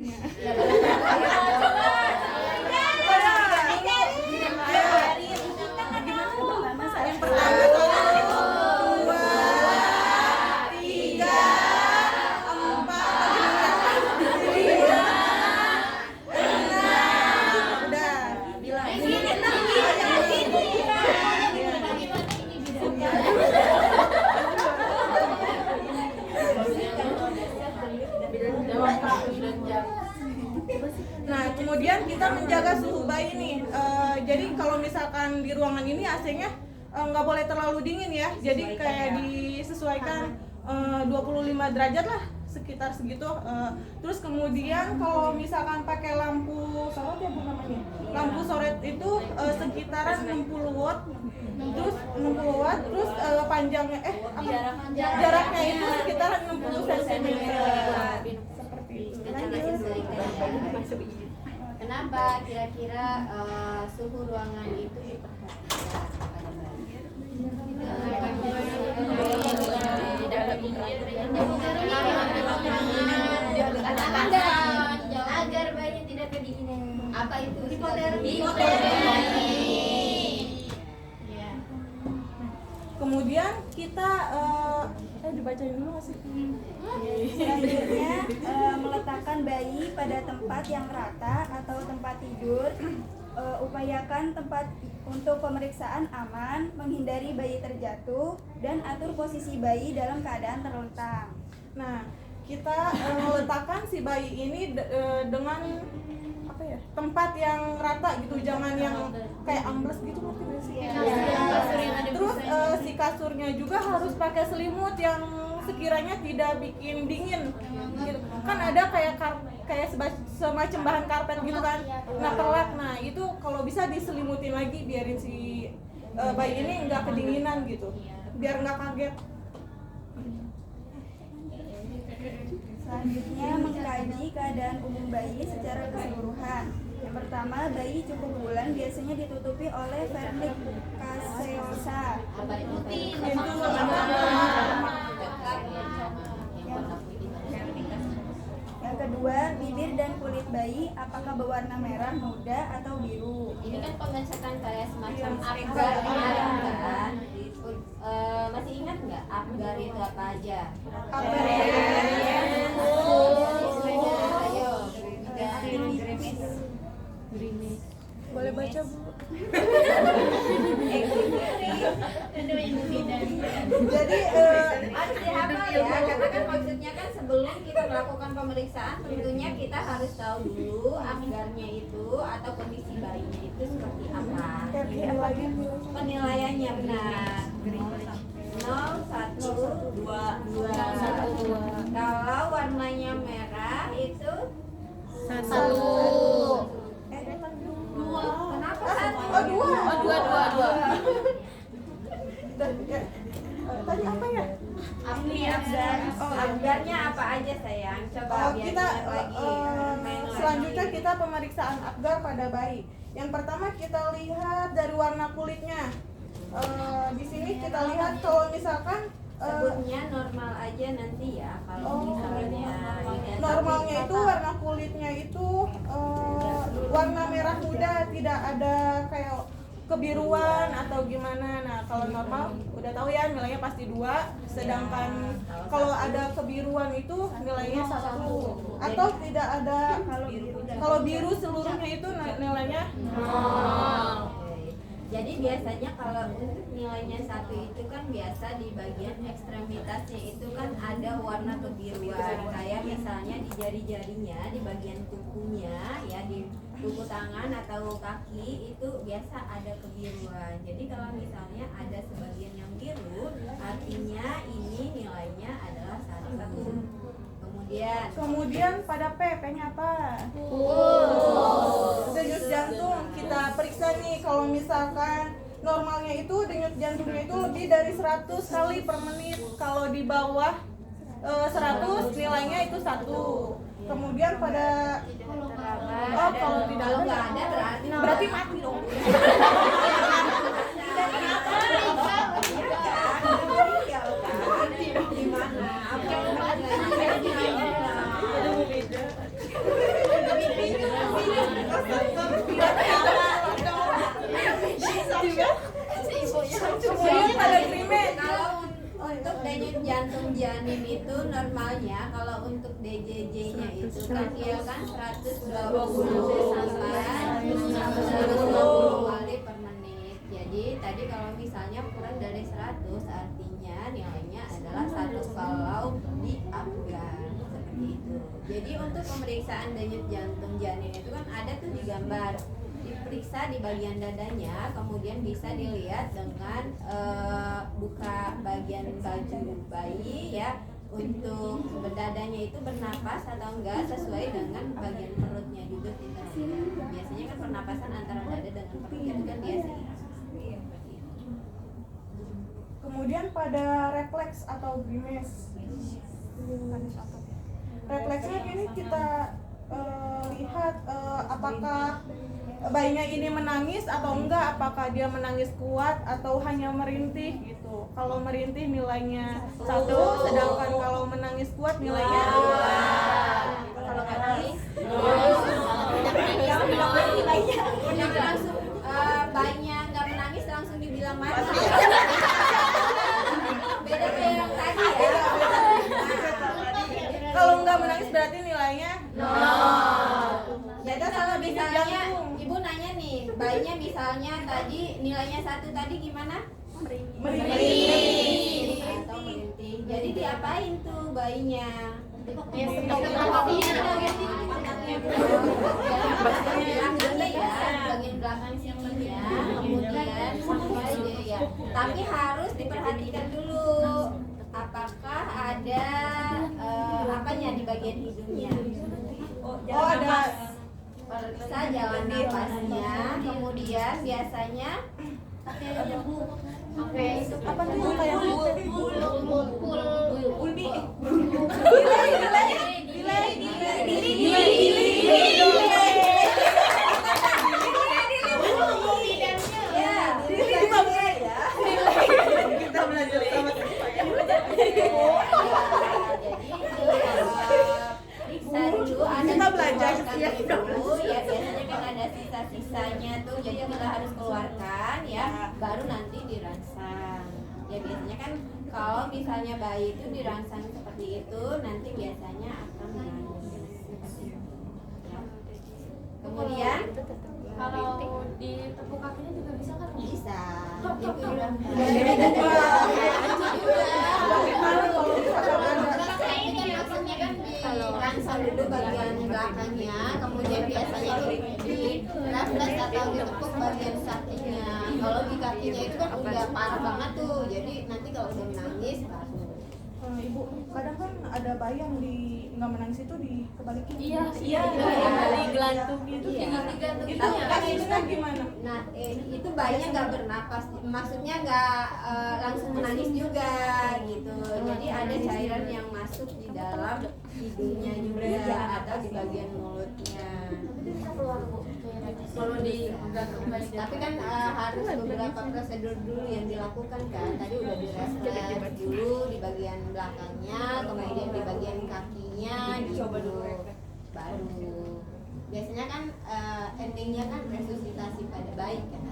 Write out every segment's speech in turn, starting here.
Nah, kemudian kita menjaga suhu bayi nih. Jadi kalau misalkan di ruangan ini AC-nya nggak boleh terlalu dingin ya. Jadi kayak disesuaikan 25 derajat lah, sekitar segitu. Terus kemudian kalau misalkan pakai lampu sorot ya Bu namanya. Lampu sorot itu sekitaran 60 watt. Terus 60 watt, terus panjangnya jaraknya itu sekitaran 60 cm. Seperti itu. Kenapa kira-kira suhu ruangan itu diperhatikan pada bayi? Agar bayi tidak kedinginan. Apa itu? Hipotermi. Kemudian kita dibacain dulu nggak sih? Selanjutnya meletakkan bayi pada tempat yang rata atau tempat tidur. Upayakan tempat untuk pemeriksaan aman, menghindari bayi terjatuh, dan atur posisi bayi dalam keadaan terlentang. Nah, kita meletakkan si bayi ini dengan apa ya, tempat yang rata gitu, jangan yang kayak ambles gitu, ngerti nggak sih? Terus si kasurnya juga harus pakai selimut yang sekiranya tidak bikin dingin gitu. Kan ada kayak semacam bahan karpet gitu kan, nggak perlak. Nah itu kalau bisa diselimutin lagi, biarin si bayi ini nggak kedinginan gitu, biar nggak kaget. Selanjutnya mengkaji keadaan umum bayi secara keseluruhan. Yang pertama, bayi cukup bulan biasanya ditutupi oleh vernik caseosa. Yang kedua, bibir dan kulit bayi apakah berwarna merah, muda, atau biru. Ini kan pengecekan kayak semacam Apgar kemarin kan. Masih ingat nggak Apgar itu apa aja? Apgar boleh baca Bu? Jadi harus dihafal ya, karena kan maksudnya kan sebelum kita melakukan pemeriksaan tentunya kita harus tahu dulu Apgarnya itu atau kondisi bayinya itu seperti apa. Penilaiannya benar. 0, 1, 2. Kalau warnanya merah itu 1. Kenapa 1? Oh, 2. Tadi apa ya? Apgarnya apa aja sayang? Coba biar kita ingat lagi. selanjutnya kita pemeriksaan Apgar pada bayi. Yang pertama kita lihat dari warna kulitnya. Di sini kita lihat kalau misalkan sebutnya normal aja nanti ya. Kalau misalnya normalnya itu warna kulitnya itu warna merah muda, tidak ada kayak kebiruan atau gimana. Nah kalau normal udah tahu ya nilainya pasti 2, sedangkan kalau ada kebiruan itu nilainya 1, atau tidak ada. Kalau biru seluruhnya itu nilainya 0. Jadi biasanya kalau untuk nilainya 1 itu kan biasa di bagian ekstremitasnya itu kan ada warna kebiruan, kayak misalnya di jari-jarinya, di bagian kukunya ya, di kuku tangan atau kaki itu biasa ada kebiruan. Jadi kalau misalnya ada sebagian yang biru, artinya ini nilainya adalah 1. Kemudian pada P-nya apa? Denyut jantung. Kita periksa nih, kalau misalkan normalnya itu denyut jantungnya itu lebih dari 100 kali per menit. Kalau di bawah 100 nilainya itu 1. Kemudian pada kalau tidak ada berarti mati dong. Gimana? DJJ-nya itu kan dia kan 120 sampai 150 kali per menit. Jadi tadi kalau misalnya kurang dari 100 artinya nilainya adalah 1 kalau di upgrade seperti itu. Jadi untuk pemeriksaan denyut jantung janin itu kan ada tuh di gambar, diperiksa di bagian dadanya, kemudian bisa dilihat dengan buka bagian baju bayi ya, untuk dadanya itu bernapas atau enggak sesuai dengan bagian perutnya juga kita lihat. Biasanya kan pernapasan antara dada dengan perut itu kan dia seimbang. Kemudian pada refleks atau grimace, refleksnya ini kita lihat apakah bayinya ini menangis atau enggak, apakah dia menangis kuat atau hanya merintih gitu. Kalau merintih nilainya 1, sedangkan kalau menangis kuat nilainya 2. Kalau menangis langsung bayinya nggak menangis langsung dibilang mati. Beda kayak yang tadi ya. Kalau enggak menangis berarti nilainya 0. Jadi kalau misalnya ibu nanya nih, bayinya misalnya tadi nilainya 1 tadi gimana? Merintih atau merintih. Jadi diapain tuh bayinya? Bagian belakang sininya, kemudian sampai dia ya. Tapi harus diperhatikan dulu apakah ada apanya di bagian hidungnya. Oh, ada Periksa jalan napasnya, kemudian biasanya apa tuh yang kayak kita belajar sama periksa dulu ada kita belajar dulu ya, biasanya kan ada sisa-sisanya tuh, jadi kita harus keluarkan ya, baru nanti dirangsang ya. Biasanya kan kalau misalnya bayi itu dirangsang seperti itu nanti biasanya akan menangis seperti itu ya. Kemudian Kalau di tepuk kakinya juga bisa kan? bisa maksudnya kan dirangsang dulu bagian belakangnya, kemudian biasanya di refleks atau ditepuk bagian kakinya. Kalau di kakinya itu kan udah parah banget tuh, jadi nanti kalau udah menangis baru. Ibu, kadang kan ada bayi yang nggak menangis itu dikebalikin. Iya, digelantung gitu. Itu kasusnya gimana? Nah, itu bayinya nggak bernapas, maksudnya nggak langsung menangis juga gitu. Jadi ada cairan yang masuk di dalam hidungnya juga atau di bagian mulutnya. Kalau digantung balik. Tapi kan harus beberapa prosedur dulu yang dilakukan kan. Tadi udah di-refleks dulu di bagian belakangnya, kemudian di bagian kakinya gitu. Baru. Biasanya kan endingnya kan resusitasi pada bayi kan.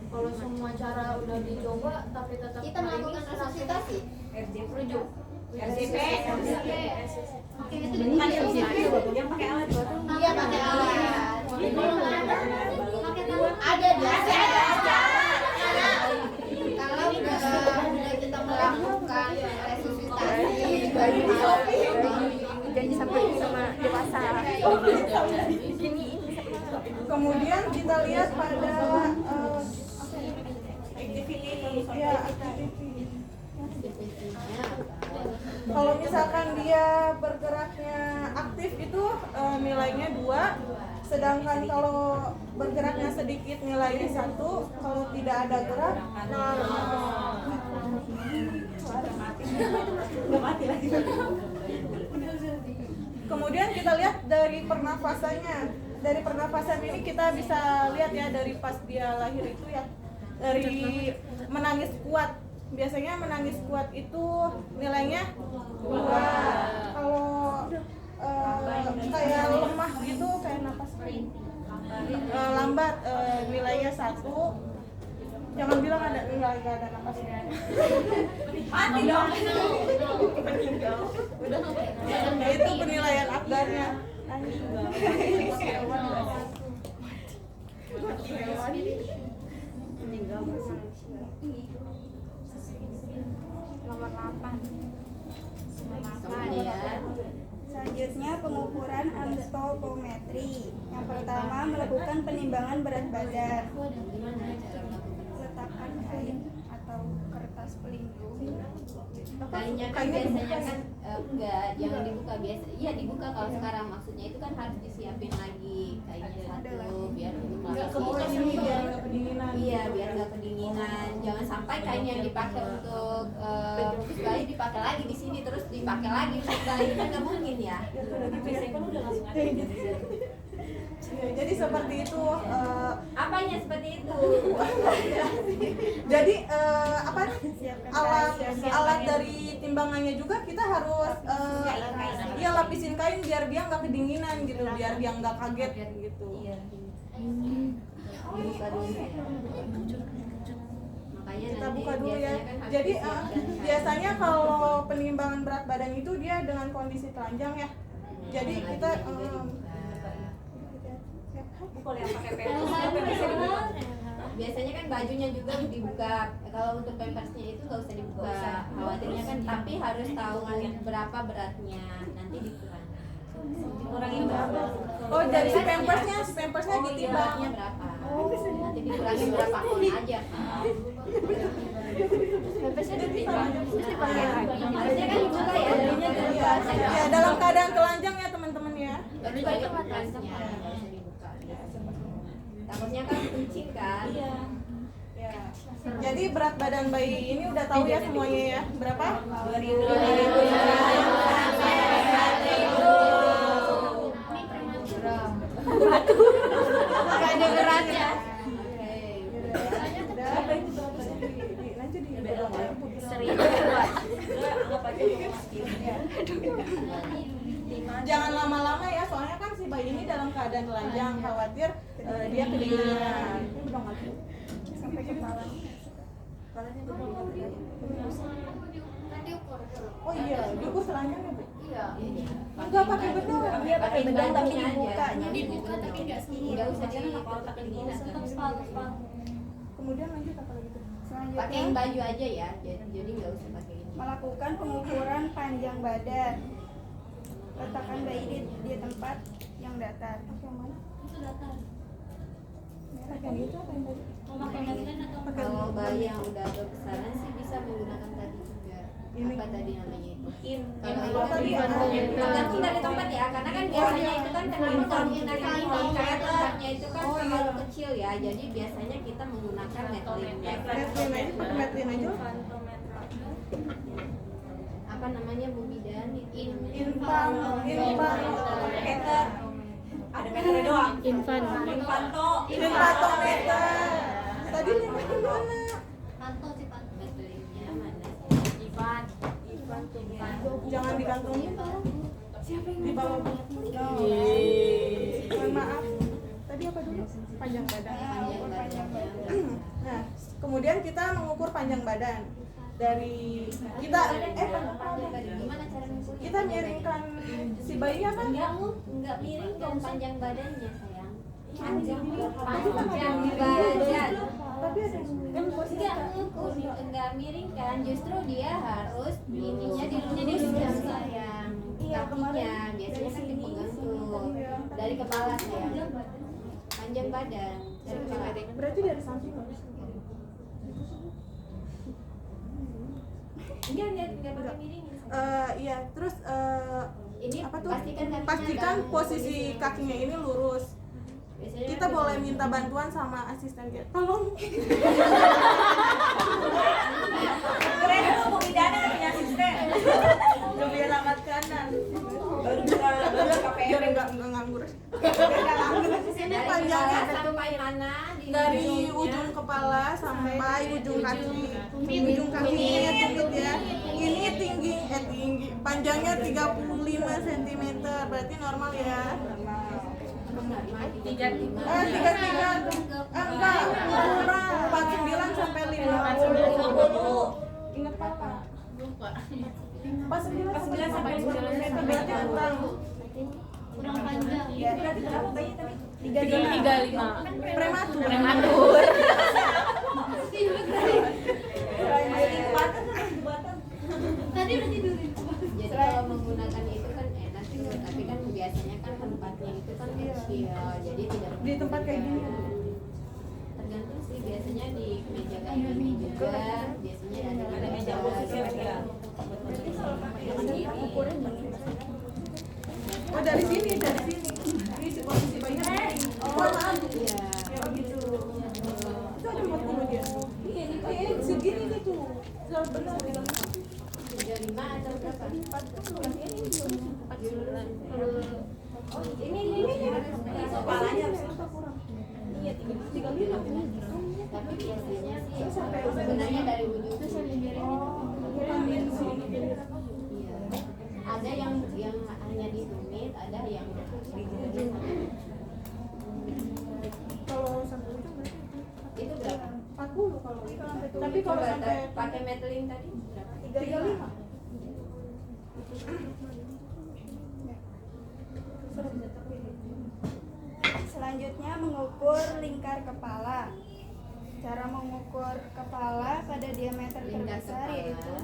Kalau semua cara udah dicoba tapi tetap Kita melakukan resusitasi. rujuk. RCP. Yang pakai alat buat Iya pakai alat. Ada biasa. Kalau udah kita melakukan resusitasi bayi Janji sampai sama dewasa. Kemudian kita lihat pada kalau misalkan dia bergeraknya aktif itu nilainya 2, sedangkan kalau bergeraknya sedikit nilainya 1, kalau tidak ada gerak Kemudian kita lihat dari pernafasannya. Dari pernafasan ini kita bisa lihat ya, dari pas dia lahir itu ya, dari menangis kuat. Biasanya menangis kuat itu nilainya 2. Kalau kayak lemah gitu, kayak napas lambat, nilainya 1. Jangan bilang ada nilai gak ada napasnya. Mati dong. Udah. Ya itu penilaian akbarnya. Nomor 8. Kemudian Selanjutnya pengukuran antropometri. Yang pertama melakukan penimbangan berat badan. gimana cara melakukan? Letakkan kain atau kertas pelindung. Kainnya kan biasanya kan enggak, jangan dibuka biasa. Iya dibuka kalau sekarang, maksudnya itu kan harus disiapin lagi kainnya satu biar untuk Enggak lapis. kebuka sini biar nggak kedinginan. Iya biar nggak kedinginan. Jangan sampai kain yang dipakai untuk khusus bayi dipakai lagi di sini terus dipakai lagi khusus bayi, kan nggak mungkin ya. Ya, jadi seperti itu. Apanya seperti itu? Jadi apa Siapkan alat kain. alat dari timbangannya juga kita harus ya lapisin kain biar dia nggak kedinginan gitu, biar dia nggak kaget gitu. Iya. Buka dulu. Makanya Kita nanti buka dulu ya. biasanya kan harus Jadi disiapkan kain. biasanya kalau penimbangan berat badan itu dia dengan kondisi telanjang ya. Jadi kita biasanya kan bajunya juga dibuka. Kalau untuk pampersnya itu nggak usah dibuka, khawatirnya kan, tapi harus tahu berapa beratnya, nanti dikurangin berapa. oh dari si pampersnya ditimbang. Beratnya berapa, nanti dikurangin berapa kon aja. Pampersnya ditimbang, terus dipakai lagi. Harusnya kan dibuka ya, darinya dibuka. Ya dalam keadaan telanjang ya teman-teman ya. Tapi itu pampersnya nggak usah dibuka. Takutnya kan kucing kan. Ya. Jadi berat badan bayi ini udah tahu ya semuanya ya. Berapa? 2000. Gak ada beratnya. Nanti di Jangan lama-lama ya, soalnya kan si bayi ini dalam keadaan telanjang, khawatir dia kedinginan. Sampai kepala. Oh iya, diukur telanjangnya Bu? Iya. Enggak pakai bedong. Dia pakai bedong tapi bajunya aja. dibukanya. Dibuka tapi nggak nggak usah dipakai kedinginan. Kemudian lanjut apa lagi tuh? Pakai yang baju aja ya, jadi nggak usah pakai ini. Melakukan pengukuran panjang badan. Letakkan bayi di tempat yang datar. Pakai yang mana? Itu datar. Pakai yang itu apa yang tadi? Mau pakai mainan atau Kalau bayi yang udah agak besaran sih bisa menggunakan tadi juga. Ini. Apa tadi namanya itu? Oh, tadi Tergantung dari tempat ya, karena kan biasanya itu kan tergantung menggunakan ini kayak tempatnya itu kan terlalu kecil ya, jadi biasanya kita menggunakan metlin. Metlin aja, pakai metlin aja. Apa namanya Bu Bidan? Infan. Ada meternya doang. Infatometer. Tadi di mana? Panto sih panto. Metlinnya mana? Jangan digantungin tuh. Di bawah. Mohon maaf. Tadi apa dulu? Panjang badan. Panjang badan. Nah, kemudian kita mengukur panjang badan. Dari kita Gimana cara mengukurnya? kita miringkan si bayinya kan? Enggak miring kan panjang badannya sayang. Panjang badan. Tapi ada yang Enggak miring kan, justru dia harus ininya diluruskan sayang. Kakinya biasanya kan dipegang tuh dari kepala sayang. Panjang badan dari kepala. berarti dari samping habis. Enggak pakai miring. Iya, terus Ini apa tuh? pastikan kakinya Pastikan nggak posisi kakinya ini lurus. Biasanya Kita boleh minta bantuan sama asisten kita. Tolong. Keren tuh Bu Bidana punya asisten. Lebih angkat kanan. Baru buka KPM. Biar enggak nganggur. Ini panjangnya sampai mana? dari ujung kepala sampai ujung kaki. Ujung kakinya tinggi ya. Ini tinggi panjangnya 35 cm. Berarti normal ya. 33. Enggak, kurang 49 sampai 50. Ingat Papa. Pas 9 sampai 50 meter berarti kurang panjang. Ya, berarti berapa bayi tadi? 35 prematur. Tadi udah tidurin. Jadi kalau menggunakan itu kan enak sih, tapi kan biasanya kan tempatnya itu kan kecil, jadi tidak Di tempat kayak gini? tergantung sih, biasanya di meja kayak gini juga biasanya ada meja khusus ya. Oh dari sini. Ini si posisi bayinya. Oh maaf. Iya. Ya begitu. Itu ada 40 dia. Iya ini kayak segini nih tuh. Benar. 35 atau berapa? 4 ini Kepalanya kurang. Iya 35. tapi biasanya sih sebenarnya dari ujung ke sini. Iya. Ada yang hanya di tumit, ada yang di ujung. Kalau sampai itu berarti Itu berapa? 40 kalau itu. Tapi kalau Coba sampai pakai metling tadi berapa? 35. Selanjutnya mengukur lingkar kepala. Cara mengukur kepala pada diameter Lingkar terbesar kepala. yaitu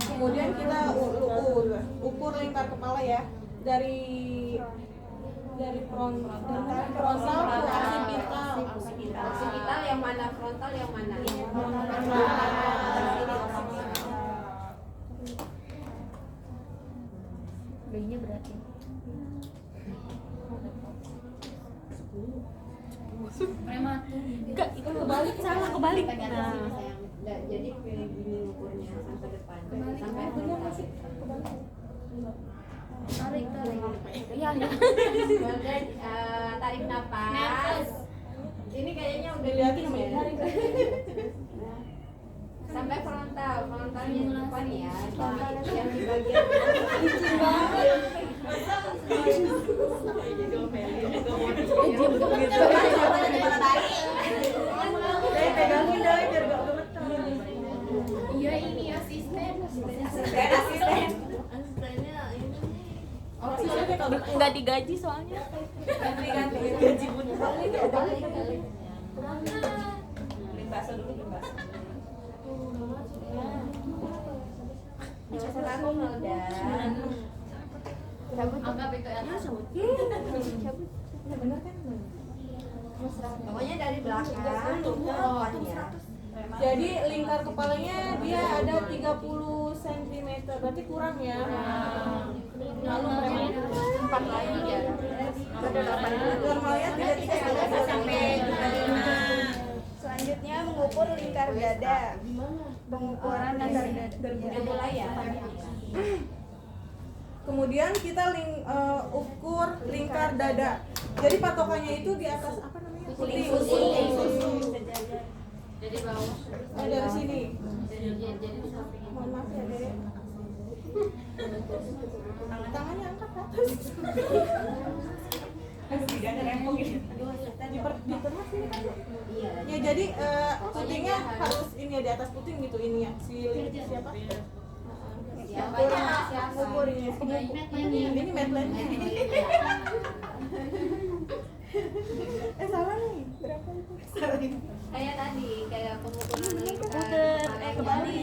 Kemudian kita ukur lingkar kepala ya dari frontal ke occipital. Occipital yang mana, frontal yang mana? Bayinya berarti. Prematur. Enggak, itu kebalik, salah kebalik. Sayang. Jadi kayak gini ukurnya sampai depan, sampai frontal. Tarik. Iya. Kemudian tarik napas. Ini kayaknya udah Dilihatin sama ya. tarik. Sampai frontalnya di depan ya. Yang di bagian Pegangin dah biar gak gemetar. Iya ini asisten. asistennya ini. Oh, Enggak digaji soalnya. Ganti gaji bun. balik. Salah aku Melda. Anggap itu ya. Pokoknya dari belakang ke depan ya. Jadi lingkar kepalanya dia ada 30 cm, berarti kurang ya. Lalu Empat lagi ya. normalnya 33 sampai 35. selanjutnya mengukur lingkar dada. Pengukuran lingkar dada. Udah mulai ya. Kemudian kita ukur lingkar dada. Jadi patokannya itu di atas apa namanya? Puting. Jadi bawah. Dari sini. Jadi sampai Mohon maaf ya Dek. Tangannya angkat ke atas. Di tengah sini kan. iya. Ya jadi putingnya harus ini ya di atas puting gitu ini ya. Siapa? Siapanya siapa? Ngukur ini. Ini medline-nya. Salah nih. Berapa itu? Kayak tadi, kayak pengukuran Kebalik.